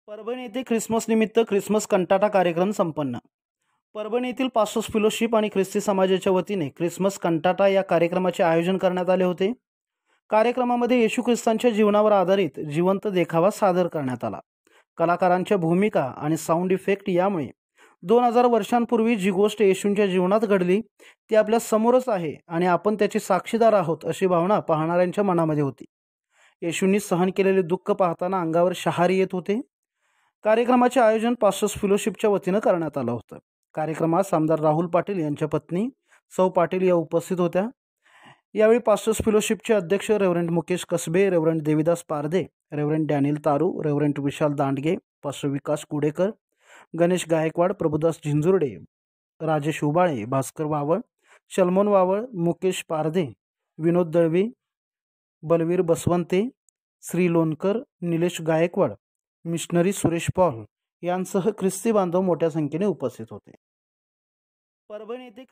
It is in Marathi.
परभणी येथे ख्रिसमस निमित्त ख्रिसमस कंटाटा कार्यक्रम संपन्न। परभणी येथील पास्टर्स फेलोशिप आणि ख्रिस्ती समाजाच्या वतीने ख्रिसमस कंटाटा या कार्यक्रमाचे आयोजन करण्यात आले होते। कार्यक्रमामध्ये येशू ख्रिस्तांच्या जीवनावर आधारित जिवंत देखावा सादर करण्यात आला। कलाकारांच्या भूमिका आणि साऊंड इफेक्ट यामुळे 2000 वर्षांपूर्वी जी गोष्ट येशूंच्या जीवनात घडली ती आपल्या समोरच आहे आणि आपण त्याचे साक्षीदार आहोत अशी भावना पाहणाऱ्यांच्या मनामध्ये होती। येशूंनी सहन केलेले दुःख पाहताना अंगावर शहारे येत होते। कार्यक्रमाचे आयोजन पास्टर्स फेलोशिपच्या वतीनं करण्यात आलं होतं। कार्यक्रमात आमदार राहुल पाटील यांच्या पत्नी सौ पाटील या उपस्थित होत्या। यावेळी पास्टर्स फेलोशिपचे अध्यक्ष रेव्हरंड मुकेश कसबे, रेव्हरंड देविदास पारदे, रेव्हरंड डॅनियल तारू, रेव्हरंड विशाल दांडगे, पास्टर विकास कुडेकर, गणेश गायकवाड, प्रभुदास झिंजुर्डे, राजेश उबाळे, भास्कर वावळ, सलमोन वावळ, मुकेश पारदे, विनोद दळवी, बलवीर बसवंते, श्री लोणकर, निलेश गायकवाड, मिशनरी सुरेश पॉल यांसह ख्रिस्ती बांधव मोठ्या संख्येने उपस्थित होते। परभणी येथे